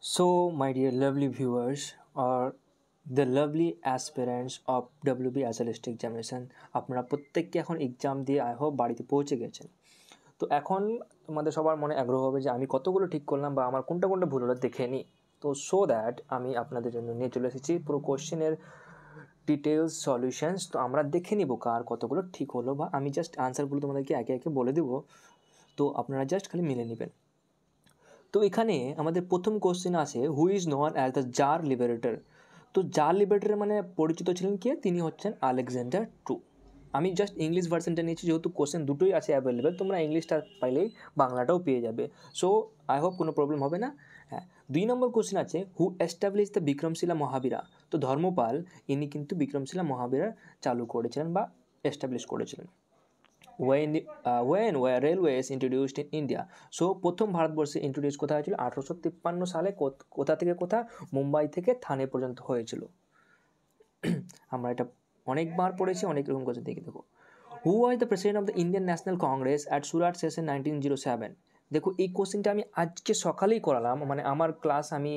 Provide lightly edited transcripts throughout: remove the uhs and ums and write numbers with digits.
So, my dear lovely viewers, or the lovely aspirants of WBSL examination, আপনারা প্রত্যেককে এখন exam দিয়ে I hope বাড়িতে পৌঁছে গেছেন। তো এখন তোমাদের সবার মনে আগ্রহ হবে যে আমি কতগুলো ঠিক করলাম বা আমার কোনটা কোনটা ভুল হলো দেখে নিই। তো সো দ্যাট আমি আপনাদের জন্য নিয়ে চলে এসেছি পুরো কোশ্চেনের ডিটেলস সলিউশনস। তো আমরা দেখে নিব কার কতগুলো ঠিক হলো, বা আমি জাস্ট আনসারগুলো তোমাদেরকে একে একে বলে দেবো, তো আপনারা জাস্ট খালি মিলে নেবেন। তো এখানে আমাদের প্রথম কোশ্চেন আছে, who is known as the tsar liberator. তো জার লিবারেটর মানে পরিচিত ছিলেন কে? তিনি হচ্ছেন আলেকজান্ডার টু। আমি জাস্ট ইংলিশ ভার্সনটা নিয়েছি, যেহেতু কোশ্চেন দুটোই আছে অ্যাভেলেবেল, তোমরা ইংলিশটা পাইলেই বাংলাটাও পেয়ে যাবে। সো আই হোপ কোনো প্রবলেম হবে না। হ্যাঁ, 2 নম্বর কোশ্চেন আছে, হু এস্টাবলিশ দ্য বিক্রমশিলা মহাবীরা। তো ধর্মপাল ইনি কিন্তু বিক্রমশিলা মহাবীরা চালু করেছিলেন বা এস্টাবলিশ করেছিলেন। when were railways introduced in India? So প্রথম ভারতবর্ষে ইন্ট্রোডিউস কোথা হয়েছিল? 1853 সালে। কোথা থেকে কোথা? মুম্বাই থেকে থানে পর্যন্ত হয়েছিল। আমরা এটা অনেকবার পড়েছি, অনেক রকম কোশ্চেন দেখে দেখো। Who was the president of the Indian national Congress at Surat session 1907? দেখো এই কোশ্চেনটা আমি আজকে সকালেই করালাম, মানে আমার ক্লাস আমি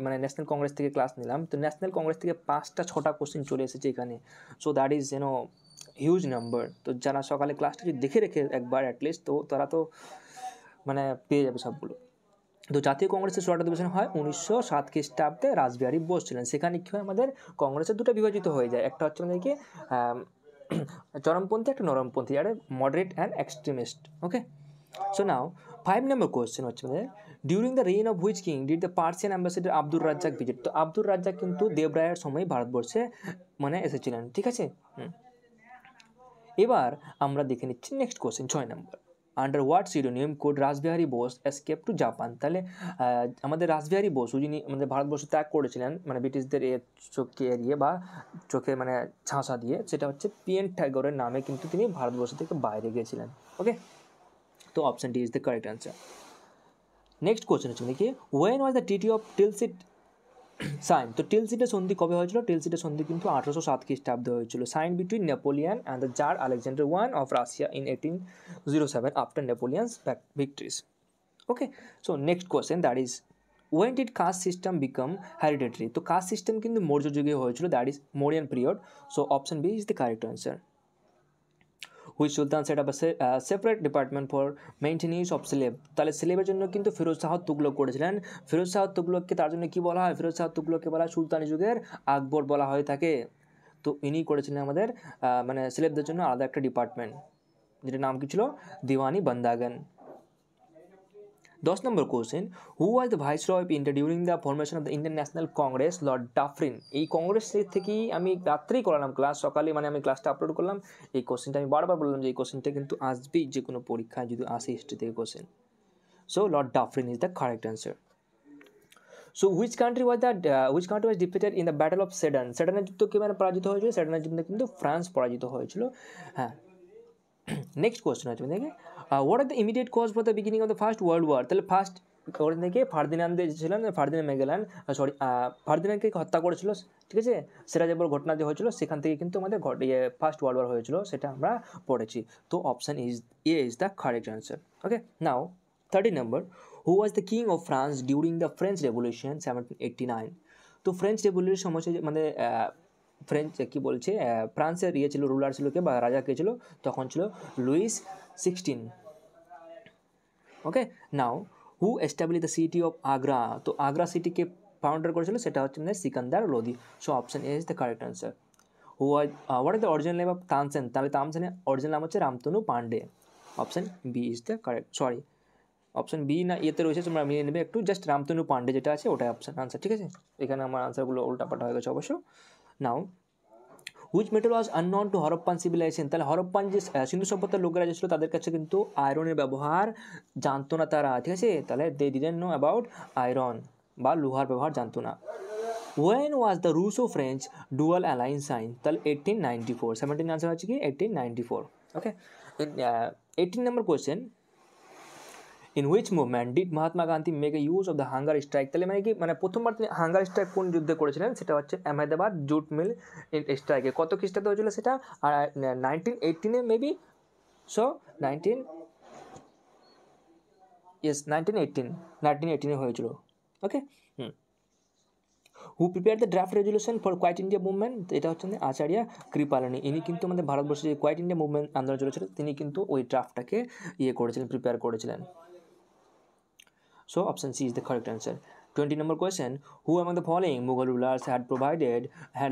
মানে ন্যাশনাল কংগ্রেস থেকে ক্লাস নিলাম, তো ন্যাশনাল কংগ্রেস থেকে 5টা 6টা কোশ্চেন চলে এসেছে এখানে। So that is huge number. তো যারা সকালে ক্লাসটা যদি দেখে রেখে একবার অ্যাটলিস্ট, তো তারা তো মানে পেয়ে যাবে সবগুলো। তো জাতীয় কংগ্রেসের সুরাট অধিবেশন হয় 1907 খ্রিস্টাব্দে। রাসবিহারী বোস ছিলেন। সেখানে কী হয়, আমাদের কংগ্রেসের দুটো বিভাজিত হয়ে যায়। একটা হচ্ছে আমাদেরকে চরমপন্থী, একটা নরমপন্থী, আর moderate and extremist. Okay, so now 5 number question হচ্ছে আমাদের, during the reign of which king did the Persian ambassador Abdur Razzaq visit? তো আব্দুর রাজ্জাক কিন্তু দেবরায়ের সময় ভারতবর্ষে মানে এসেছিলেন, ঠিক আছে। এবার আমরা দেখে নিচ্ছি next question, 6 number, under what pseudonym code Rashbehari Bose escape to Japan? তাহলে আমাদের রাসবিহারী বসু যিনি আমাদের ভারতবর্ষ ত্যাগ করেছিলেন, মানে ব্রিটিশদের চোখকে এড়িয়ে বা চোখে মানে ঝাঁসা দিয়ে, সেটা হচ্ছে পিএন ট্যাগরের নামে কিন্তু তিনি ভারতবর্ষ থেকে বাইরে গিয়েছিলেন। ওকে, তো option D is the correct answer. Next question হচ্ছে দেখি, when was the treaty of Tilsit sign? তো টিলসিটের সন্ধি কবে হয়েছিল? টিলসিটের সন্ধি কিন্তু 1807 খ্রিস্টাব্দে হয়েছিল। Sign between Napoleon and the tsar Alexander one of Russia in 1807 after Napoleon's victories. Okay, so next question, that is when did caste system become hereditary? তো কাস্ট সিস্টেম কিন্তু মৌর্য যুগে হয়েছিল, that is Mauryan period. So option B is the correct answer. Which sultan set up separate department for maintenance of slave? তাহলে স্লেভের জন্য কিন্তু ফিরোজ শাহ তুগলক করেছিলেন। ফিরোজ শাহ তুগলককে তার জন্য কী বলা হয়? ফিরোজ শাহ তুগলককে বলা হয় সুলতানি যুগের আকবর বলা হয়ে থাকে। তো ইনি করেছিলেন আমাদের মানে স্লেভদের জন্য আলাদা একটা ডিপার্টমেন্ট, যেটার নাম কি ছিল? দিওয়ানি বন্দাগন। 10 নম্বর question, who was the viceroy of India during the formation of the Indian national Congress? Lord Dufferin. এই কংগ্রেস থেকেই আমি রাত্রেই করালাম ক্লাস, সকালে মানে আমি ক্লাসটা আপলোড করলাম। এই কোশ্চেনটা আমি বারবার বললাম যে এই কোশ্চেনটা কিন্তু আসবেই যে কোনো পরীক্ষায় যদি আসে হিস্ট্রি থেকে question. So Lord Dufferin is the correct answer. So which country was defeated in the battle of Sedan? সেডানের যুদ্ধ কে মানে পরাজিত হয়েছিল? সেডানের যুদ্ধে কিন্তু ফ্রান্স পরাজিত হয়েছিল। হ্যাঁ, নেক্সট কোয়েশ্চেন আছে দেখে, what are the immediate cause for the beginning of the first world war? তাহলে ফার্স্ট ওখান থেকে ফার্দিনান্দ ছিলেন, ফার্দিনান্দ ম্যাগেলান, ফার্দিনান্দকে হত্যা করেছিল, ঠিক আছে। সিরাজের ঘটনা যে হয়েছিল সেখান থেকে কিন্তু আমাদের ফার্স্ট ওয়ার্ল্ড ওয়ার হয়েছিল, সেটা আমরা পড়েছি। তো option is the correct answer. Okay, now 13 number, who was the king of France during the French revolution 1789? তো ফ্রেঞ্চ রেভলিউশন সময় মানে ফ্রেঞ্চ কী বলছে, ফ্রান্সের ছিল, রুলার ছিল কে বা রাজা কে ছিল? তখন ছিল Louis 16। Okay, now who establish the city of Agra? তো আগ্রা সিটিকে ফাউন্ডার করেছিল, সেটা হচ্ছে Sikandar Lodi. So option A is the correct answer. What is the original name of Tansen? তাহলে তানসেনের অরিজিনাল নাম হচ্ছে Ramtanu Pandey. Option B is the correct, sorry option B না ইয়েতে রয়েছে, তোমরা মিলিয়ে নেবে একটু, জাস্ট রামতনু পান্ডে যেটা আছে ওটাই অপশন আনসার, ঠিক আছে। এখানে আমার আনসারগুলো উল্টাপাল্টা হয়ে গেছে অবশ্য। Now which metal was unknown to Harappan civilisation? তাহলে হরপ্পান যে সিন্ধু সভ্যতার লোকেরা যে ছিল তাদের কাছে কিন্তু আয়রনের ব্যবহার জানতো না তারা, ঠিক আছে। তাহলে they didn't know about iron বা লোহার ব্যবহার জানতো না। When was the Russo French dual alliance sign? তাহলে 1894। 17 আনসার হচ্ছে কি 1894। ওকে, 18 নম্বর question, in which movement did Mahatma Gandhi make a use of the hunger strike? তাহলে মানে কি, মানে প্রথমবার তিনি হাঙ্গার স্ট্রাইক কোন যুদ্ধে করেছিলেন? সেটা হচ্ছে আহমেদাবাদ জুট মিল স্ট্রাইকে। কত খ্রিস্টাব্দে হয়েছিল সেটা? আর 1918 মেবি। সো 1918 হয়েছিল। Okay. Who prepare the draft resolution for quit India movement, এটা হচ্ছে আচার্য কৃপালানি। ইনি কিন্তু আমাদের ভারতবর্ষে যে কোয়াইট ইন্ডিয়া মুভমেন্ট আন্দোলন চলেছিল তিনি কিন্তু ওই ড্রাফটটাকে করেছিলেন, প্রিপেয়ার করেছিলেন। So option C is the correct answer. 20 number question. Who among the following Mughal rulers had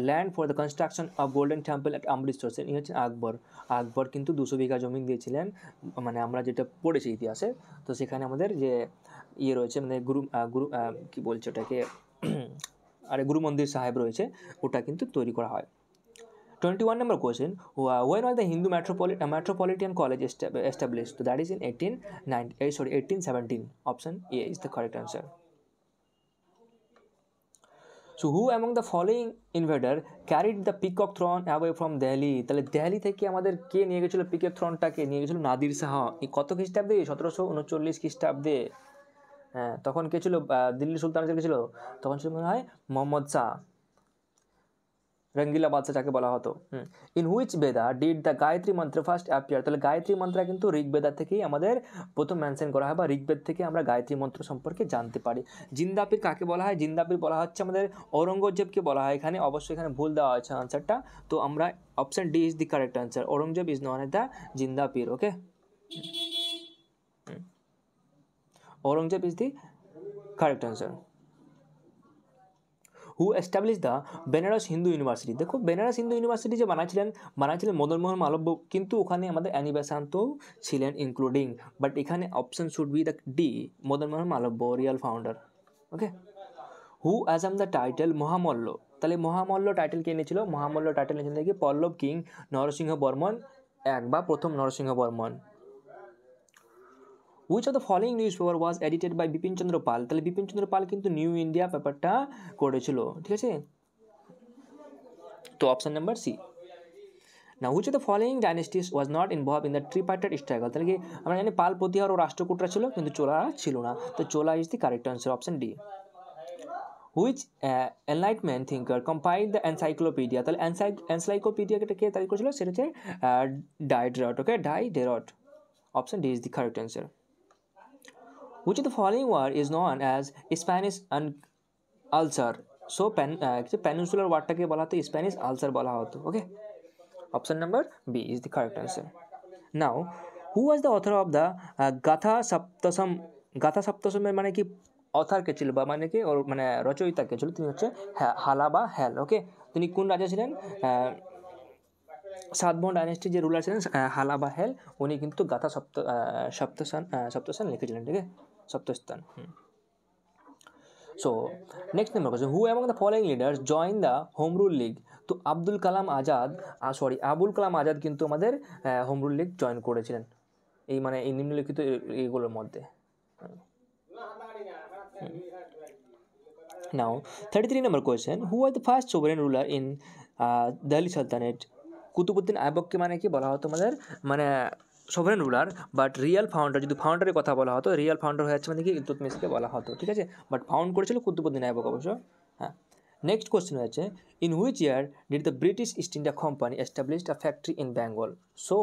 land for the construction of Golden Temple at Amritsar? ইনি হচ্ছেন আকবর। আকবর কিন্তু 200 বিঘা জমি দিয়েছিলেন, মানে আমরা যেটা পড়েছি ইতিহাসে, তো সেখানে আমাদের যে রয়েছে মানে গুরু কি বলছে ওটাকে আরে গুরু মন্দির সাহেব রয়েছে, ওটা কিন্তু তৈরি করা হয়। 21 number question. When was the Hindu Metropolitan College established? So that is in 1817. Option A is the correct answer. So who among the following invader carried the peacock throne away from Delhi? তাহলে দিল্লি থেকে আমাদের কে নিয়ে গেছিল peacock থ্রনটাকে? নিয়ে গেছিল নাদির শাহ। এই কত খ্রিস্টাব্দে? 1739 খ্রিস্টাব্দে। হ্যাঁ, তখন কে ছিল দিল্লি সুলতান কে ছিল? তখন ছিল মনে হয় মোহাম্মদ শাহ, রঙ্গিলা বাদশাহ যাকে বলা হতো। In which Vedha did the Gayatri মন্ত্র ফার্স্ট অ্যাপিয়ার? তাহলে গায়ত্রী মন্ত্র কিন্তু ঋগ্বেদা থেকেই আমাদের প্রথম মেনশন করা হয়, বা ঋগ্বেদ থেকে আমরা গায়ত্রী মন্ত্র সম্পর্কে জানতে পারি। জিন্দাপির কাকে বলা হয়? জিন্দাপির বলা হচ্ছে আমাদের ঔরঙ্গজেবকে বলা হয়। এখানে অবশ্যই এখানে ভুল দেওয়া হয়েছে আনসারটা, তো আমরা option D is the correct answer. Aurangzeb is known as the Zindapir. Okay, Aurangzeb is the correct answer. Who establish the Banaras Hindu university? দেখো বেনারস হিন্দু ইউনিভার্সিটি যে বানাইছিলেন মদনমোহন মালব্য, কিন্তু ওখানে আমাদের অ্যানি বেসান্তও ছিলেন ইনক্লুডিং, বাট এখানে option should be the D, Madan Mohan Malviya real founder. Okay. Who assumed the title Mahamalla? তাহলে Mahamalla title কে নিয়েছিল? মহামল্ল টাইটেল নিয়েছিলেন দেখি পল্লব কিং নরসিংহ বর্মন এক, বা প্রথম Narasimha Barman. Which of the following newspaper was edited by Bipin Chandra Pal? তাহলে বিপিন চন্দ্র পাল কিন্তু নিউ ইন্ডিয়া পেপারটা করেছিল, ঠিক আছে, তো option number C. Now which of the following dynasties was not involved in the tripartite struggle? তাহলে কি আমরা জানি পাল, প্রতিহার ও রাষ্ট্রকূটরা ছিল, কিন্তু চোলারা ছিল না, তো Chola is the correct answer, option D. Which enlightenment thinker compiled the encyclopedia? তাহলে encyclopedia কে তৈরি করেছিল? সেটা হচ্ছে Diderot. Okay, Diderot, option D is the correct answer. Which of the following word is known as Spanish ulcer? So peninsular wordটাকে বলা হতো Spanish ulcer বলা হতো। Okay, option number B is the correct answer. Now who was the author of the Gatha Saptashati? গাথা সপ্তসমের মানে কি other কে ছিল, বা মানে কি ওর মানে রচয়িতা কে ছিল? তিনি হচ্ছে হালা বা হেল। ওকে, তিনি কোন রাজা ছিলেন? সাতবাহন ডাইনেস্টির যে রুলার ছিলেন হালা বা হেল, উনি কিন্তু গাথা সপ্তসান লিখেছিলেন, ঠিক আছে, Saptashati. So next number question, who among the following leaders join the Home Rule League? তো আবুল কালাম আজাদ কিন্তু আমাদের হোম রুল লিগ জয়েন করেছিলেন, এই মানে এই নিম্নলিখিত এইগুলোর মধ্যে। নাও 33 number question, who was the first sovereign ruler in Delhi Sultanate? Qutubuddin আইবককে মানে কি বলা হতো আমাদের মানে sovereign ruler, but real founder, যদি ফাউন্ডারের কথা বলা হতো, রিয়েল ফাউন্ডার হয়ে যাচ্ছে মানে কি ইলতুৎমিশকে বলা হতো, ঠিক আছে, বাট ফাউন্ড করেছিল কুতুবুদ্দিন আইবক অবশ্য। হ্যাঁ, নেক্সট কোয়েশ্চেন হচ্ছে, in which year did the British east India company established a factory in Bengal? So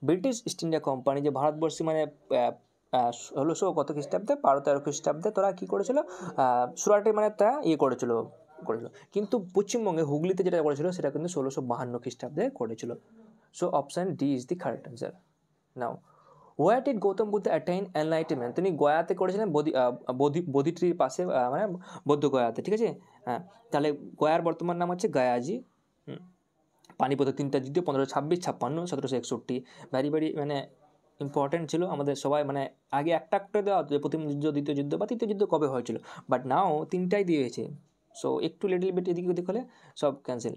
British east India company যে ভারতবর্ষে মানে 1600 কত খ্রিস্টাব্দে, 1213 খ্রিস্টাব্দে তোরা কী করেছিল, সুরাটে মানে তারা করেছিল, কিন্তু পশ্চিমবঙ্গে হুগলিতে যেটা করেছিল সেটা কিন্তু 1652 খ্রিস্টাব্দে করেছিল। So option D is the correct answer. Now where did Gautama Buddha attain enlightenment? তিনি গয়াতে করেছিলেন, বোধিট্রির পাশে, মানে বৌদ্ধ গয়াতে, ঠিক আছে। হ্যাঁ, তাহলে গয়ার বর্তমান নাম হচ্ছে গয়াজি। পানিপথের 3টা যুদ্ধ 1526, 56, 1761, ভেরি মানে ইম্পর্টেন্ট ছিল আমাদের সবাই, মানে আগে একটা করে দেওয়া হতো যে প্রথম যুদ্ধ, দ্বিতীয় যুদ্ধ বা তৃতীয় যুদ্ধ কবে হয়েছিল, বাট নাও 3টাই দিয়েছে। সো একটু লিটল বিট এদিকে ওদিক হলে সব cancel.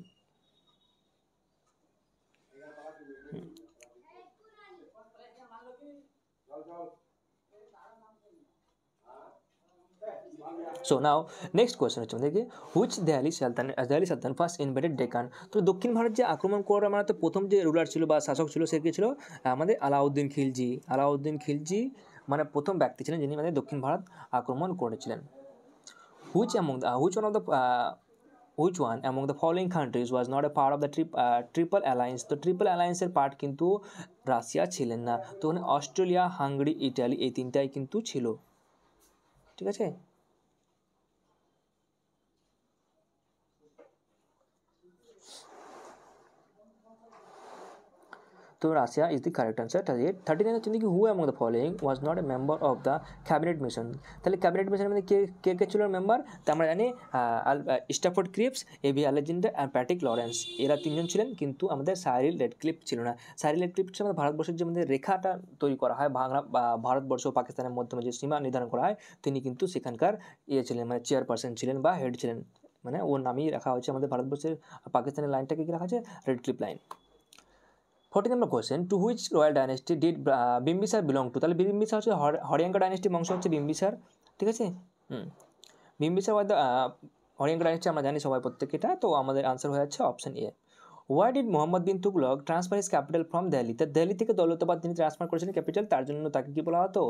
So now next question হচ্ছে আমাদেরকে, which Delhi sultan first invaded Deccan? তো দক্ষিণ ভারত যে আক্রমণ করার মানে তো প্রথম যে রুলার ছিল বা শাসক ছিল সে কে ছিল? আমাদের আলাউদ্দিন খিলজি মানে প্রথম ব্যক্তি ছিলেন যিনি আমাদের দক্ষিণ ভারত আক্রমণ করেছিলেন। Which one among the following countries was not a part of the triple alliance? তো ট্রিপল অ্যালায়েন্সের পার্ট কিন্তু রাশিয়া ছিলেন না, তো ওখানে অস্ট্রেলিয়া, হাঙ্গেরি, ইটালি এই 3টাই কিন্তু ছিল, ঠিক আছে। তো Russia is the correct answer. 39 হচ্ছে কি who among the following was not a member of the cabinet mission. তাহলে ক্যাবিনেট মিশনের মধ্যে কে কে ছিল মেম্বার? তা আমরা জানি Stafford Cripps, A V Alexander and Patrick Lawrence, এরা তিনজন ছিলেন, কিন্তু আমাদের সাইরিল রেডক্লিফ ছিল না। সাইরিল রেডক্লিফ হচ্ছে আমাদের ভারতবর্ষের যে আমাদের রেখাটা তৈরি করা হয় বাংলা বা ভারতবর্ষ ও পাকিস্তানের মধ্যে যে সীমা নির্ধারণ করা হয়, তিনি কিন্তু সেখানকার ছিলেন, মানে চেয়ারপারসন ছিলেন বা হেড ছিলেন, মানে ওর নামেই রাখা হয়েছে আমাদের ভারতবর্ষের পাকিস্তানের লাইনটাকে কি রাখা আছে? Radcliffe line. 40 নম্বর question, to which royal dynasty did Bimbisara belong to? তাহলে বিম্বিসার হচ্ছে হরিয়াঙ্কা ডাইনেস্টি বংশ হচ্ছে বিম্বিসার, ঠিক আছে। Bimbisara was the Haryanka dynasty, আমরা জানি সবাই প্রত্যেকটা। তো আমাদের আনসার হয়ে যাচ্ছে option A. Why did Mohammad bin Tughlaq transfer his capital from Delhi? তো দিল্লি থেকে দৌলতাবাদ তিনি ট্রান্সফার করেছিলেন ক্যাপিটাল, তার জন্য তাকে কী বলা হতো?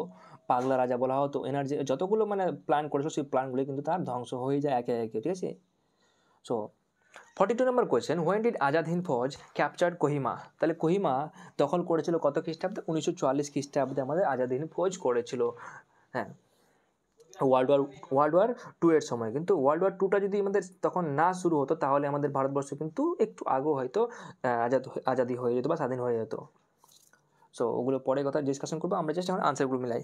পাগলা রাজা বলা হতো। এনার যে যতগুলো মানে প্ল্যান করেছিল সেই প্ল্যানগুলো কিন্তু তার ধ্বংস হয়ে যায় একে একে, ঠিক আছে। সো 42 নম্বর question, when did Azad Hind Fauj capture Kohima? তাহলে কোহিমা দখল করেছিল কত খ্রিস্টাব্দে? 1944 খ্রিস্টাব্দে আমাদের আজাদ হিন্দ ফৌজ করেছিল। হ্যাঁ, ওয়ার্ল্ড ওয়ার 2 এর সময়। কিন্তু ওয়ার্ল্ড ওয়ার 2টা যদি আমাদের তখন না শুরু হতো তাহলে আমাদের ভারতবর্ষ কিন্তু একটু আগেও হয়তো আজাদি হয়ে যেত বা স্বাধীন হয়ে যেত। সো ওগুলো পরে কথা ডিসকাশন করবো, আমরা জাস্ট এখন আনসারগুলো মিলাই।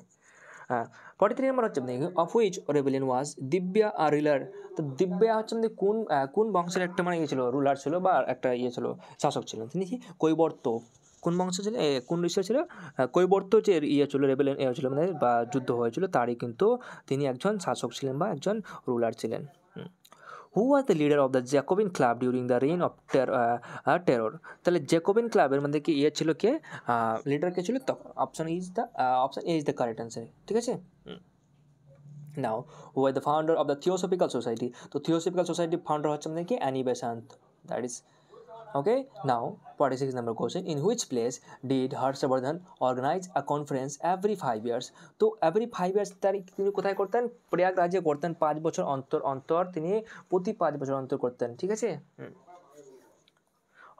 43 নম্বর হচ্ছে of which rebellion was Divya R ruler? তো দিব্যা হচ্ছে আমাদের কোন বংশের একটা মানে ছিল, রুলার ছিল বা একটা ছিল, শাসক ছিলেন। তিনি কি কৈবর্ত, কোন বংশ ছিল, কোন ঋষি ছিল? কৈবর্ত যে ছিল, রেবেলিয়ন ছিল মানে বা যুদ্ধ হয়েছিল, তারই কিন্তু তিনি একজন শাসক ছিলেন বা একজন রুলার ছিলেন। Who was the leader of the Jacobin club during the reign of terror? তাহলে জ্যাকোবিন ক্লাবের মধ্যে কি ছিল কে, লিডার কে ছিল? তখন option A is the correct answer, ঠিক আছে। Now who are the founder of the Theosophical Society? তো থিওসফিক্যাল সোসাইটির ফাউন্ডার হচ্ছে আমাদের কি Annie Besant, that is okay. Now 46 number question, in which place did Harshavardhan organize a conference every 5 years? তো every 5 years তিনি কোথায় করতেন? প্রয়াগরাজে করতেন। 5 বছর অন্তর অন্তর তিনি প্রতি 5 বছর অন্তর করতেন, ঠিক আছে।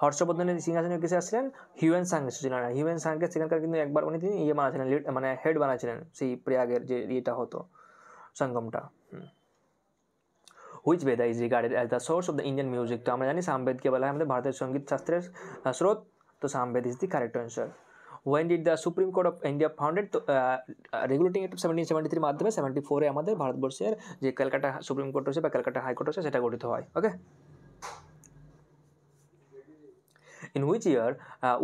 হর্ষবর্ধনের সিংহাসনে কিসে আসছিলেন? হিউয়েন সাং এসেছিলেন। হিউয়েন সাংকে সেখানকার কিন্তু একবার উনি তিনি বানাচ্ছিলেন, মানে হেড বানাচ্ছিলেন সেই প্রয়াগের যে হতো সঙ্গমটা। Which Vedha is regarded as the source of the Indian music? তো আমরা জানি সামবেদকে বলা হয় আমাদের ভারতের সঙ্গীত শাস্ত্রের স্রোত। তো Samaveda is the correct answer. When did the supreme court of India founded? তো রেগুলেটিং অ্যাক্ট 1773 মাধ্যমে 74-এ আমাদের ভারতবর্ষের যে ক্যালকাটা সুপ্রিম কোর্ট রয়েছে বা ক্যালকাটা হাইকোর্ট রয়েছে সেটা গঠিত হয়। Okay. In which year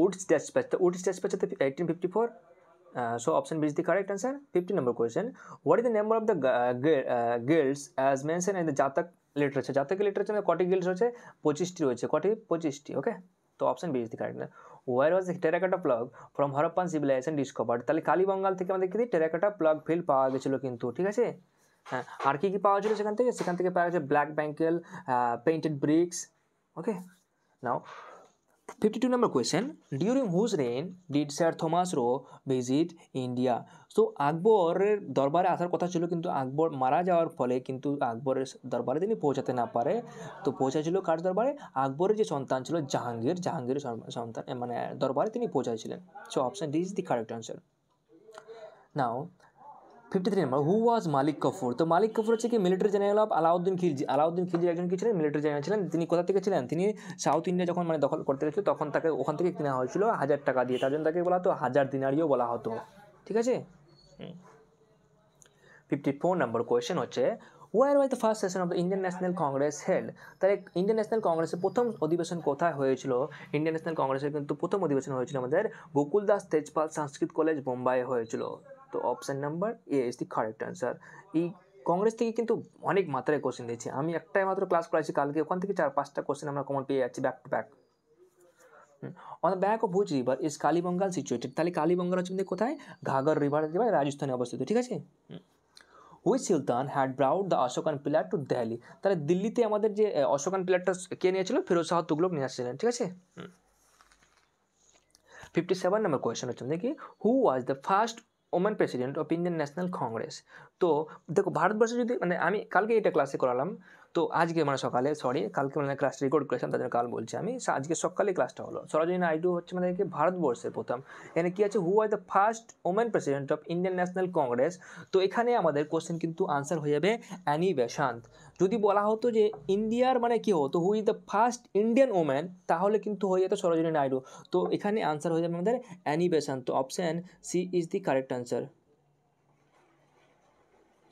Wood's despatch? তো উডস ডেসপ্যাচ হচ্ছে 1854। So option B is the correct answer. 50 number question, what is the number of the guilds as mentioned in the Jatak literature? Jatak literature में कौटी guilds होचे? 25टी होचे, कौटी 25टी, okay? तो option B is the correct answer. Where was the terracotta plug from Harappan civilization discovered? তাহলে কালীবঙ্গাল থেকে আমাদের কি terracotta plug field পাওয়া গেছিল কিন্তু, ঠিক আছে। হ্যাঁ, আর কি কি পাওয়া ছিল সেখান থেকে পাওয়া গেছে black ব্যাঙ্কেল, painted bricks, okay. Now 52 number question, during whose reign did Sir Thomas Roe visit India? তো আকবরের দরবারে আসার কথা ছিল, কিন্তু আকবর মারা যাওয়ার ফলে কিন্তু আকবরের দরবারে তিনি পৌঁছাতে না পারে। তো পৌঁছাছিল কার দরবারে? আকবরের যে সন্তান ছিল জাহাঙ্গীরের সন্তান মানে দরবারে তিনি পৌঁছাইছিলেন। So option D is the correct answer. Now 53 নম্বর, হু ওয়াজ মালিক কাফুর? তো মালিক কাফুর হচ্ছে কি military general of Alauddin Khilji. Alauddin খিলজির একজন কি ছিলেন? মিলিটারি জেনারেল ছিলেন। তিনি কোথা থেকে ছিলেন? তিনি সাউথ ইন্ডিয়া যখন মানে দখল করতে গেছিল তখন তাকে ওখান থেকে কেনা হয়েছিল 1000 টাকা দিয়ে, তার জন্য তাকে বলা হতো 1000 দিনারিও বলা হতো, ঠিক আছে। 54 নম্বর কোয়েশ্চেন হচ্ছে, where was the first session of the Indian national congress held? তাহলে ইন্ডিয়ান ন্যাশনাল কংগ্রেসের প্রথম অধিবেশন কোথায় হয়েছিল? ইন্ডিয়ান ন্যাশনাল কংগ্রেসের কিন্তু প্রথম অধিবেশন হয়েছিল আমাদের গোকুলদাস তেজপাল সংস্কৃত কলেজ বোম্বাইয়ে হয়েছিল। তো option number A is the correct answer. এই কংগ্রেস থেকে কিন্তু অনেক মাত্রায় কোশ্চেন দিয়েছে, আমি একটাই মাত্র ক্লাস করাইছি কালকে, ওখান থেকে 4-5টা কোশ্চেন আমরা কমন পেয়ে যাচ্ছি back to back. On the back of which river is Kalibangan situated? তাহলে কালীবঙ্গাল হচ্ছে কোথায়? ঘাঘর রিভার রাজস্থানে অবস্থিত, ঠিক আছে। Which sultan had brought the Ashokan pillar to Delhi? তাহলে দিল্লিতে আমাদের যে অশোকান পিলারটা কে নিয়েছিল? ফিরোজ শাহ তুগলক নিয়ে আসছিলেন, ঠিক আছে। 57 নম্বর কোয়েশ্চেন হচ্ছে দেখি, who was the first women president of Indian national Congress? তো দেখো ভারতবর্ষে যদি মানে আমি কালকে এটা ক্লাসে করালাম, তো তো আজকে মানে সকালে কালকে মানে ক্লাসটা রেকর্ড করেছিলাম, তাদের কাল বলছি আমি, আজকে সকালে ক্লাসটা হলো। সরোজিনী নাইডু হচ্ছে আমাদেরকে ভারতবর্ষের প্রথম, এখানে কী আছে, who are the first women president of Indian national Congress. তো এখানে আমাদের কোশ্চেন কিন্তু আনসার হয়ে যাবে অ্যানি বেসান্ত। যদি বলা হতো যে ইন্ডিয়ার মানে কী হতো, who is the first Indian woman, তাহলে কিন্তু হয়ে যেত সরোজিনী নাইডু। তো এখানে আনসার হয়ে যাবে আমাদের অ্যানি বেসান্ত। তো option C is the correct answer.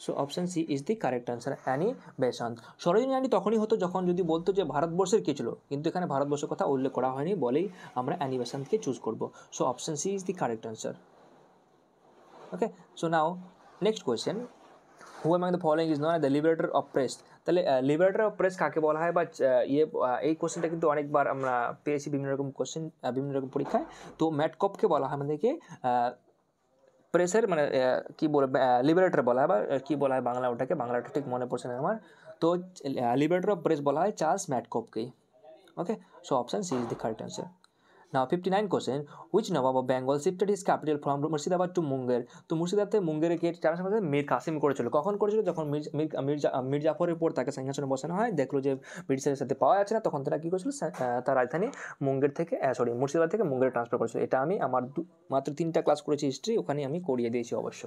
So option C is the correct answer, Annie Besant. Sarojini Naidu তখনই হতো যখন যদি বলতো যে ভারতবর্ষের কে ছিল, কিন্তু এখানে ভারতবর্ষের কথা উল্লেখ করা হয়নি বলেই আমরা অ্যানি বেসান্তকে চুজ করব। So option C is the correct answer. Okay, so now next question, who among the following is known the liberator of press. তাহলে লিবারেটর অফ প্রেস কাকে বলা হয়, বা এই কোশ্চেনটা কিন্তু অনেকবার আমরা পেয়েছি বিভিন্ন রকম কোশ্চেন, বিভিন্ন রকম পরীক্ষায়। তো ম্যাটকপকে বলা হয় আমাদেরকে প্রেসের মানে কী বলে লিবারেটর বলা হয়, বা কী বলা হয় বাংলা ওটাকে, বাংলাটা ঠিক মনে পড়ছে না আমার। তো লিবারেটর অফ প্রেস বলা হয় চার্লস ম্যাটকপকেই। Okay, so option C is the correct answer. Now 59 question, which Nawab of Bengal shifted his capital from Murshidabad to Munger? তো মুর্শিদাবাদ থেকে মুঙ্গেরে কে ট্রান্সফার করেছে? মীর কাসিম করেছিল। কখন করেছিল? যখন মীর জাফরের পর তাকে সিংহাসনে বসানো হয়, দেখলো যে ব্রিটিশের সাথে পাওয়া যাচ্ছে না, তখন তারা কী করেছিল, তার রাজধানী মুঙ্গের থেকে মুর্শিদাবাদ থেকে মুঙ্গেরে ট্রান্সফার করেছিল। এটা আমি আমার মাত্র 3টা ক্লাস করেছি হিস্ট্রি, ওখানে আমি করিয়ে দিয়েছি অবশ্য।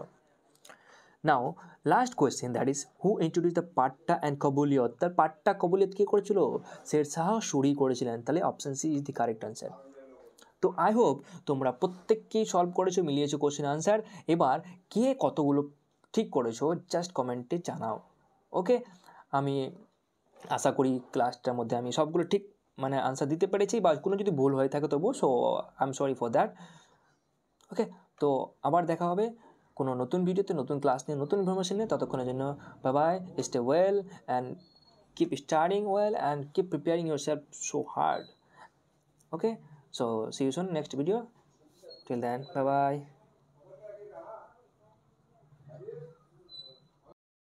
Now last question, that is who introduce the patta and kabuliyat. তার পাট্টা কবুলিয়ত কে করেছিল? শের শাহ সুরি করেছিলেন। তাহলে option C is the correct answer. তো আই হোপ তোমরা প্রত্যেককেই সলভ করেছো, মিলিয়েছো কোশ্চেন আনসার। এবার কে কতগুলো ঠিক করেছো জাস্ট কমেন্টে জানাও। ওকে, আমি আশা করি ক্লাসটার মধ্যে আমি সবগুলো ঠিক মানে আনসার দিতে পেরেছি, বা কোনো যদি ভুল হয়ে থাকে তবুও, so I am sorry for that. Okay, তো আবার দেখা হবে কোনো নতুন ভিডিওতে, নতুন ক্লাস নিয়ে, নতুন ইনফরমেশন নিয়ে। ততক্ষণের জন্য bye bye, stay well and keep studying well and keep preparing yourself so hard. Okay, so see you soon next video. Till then, bye bye.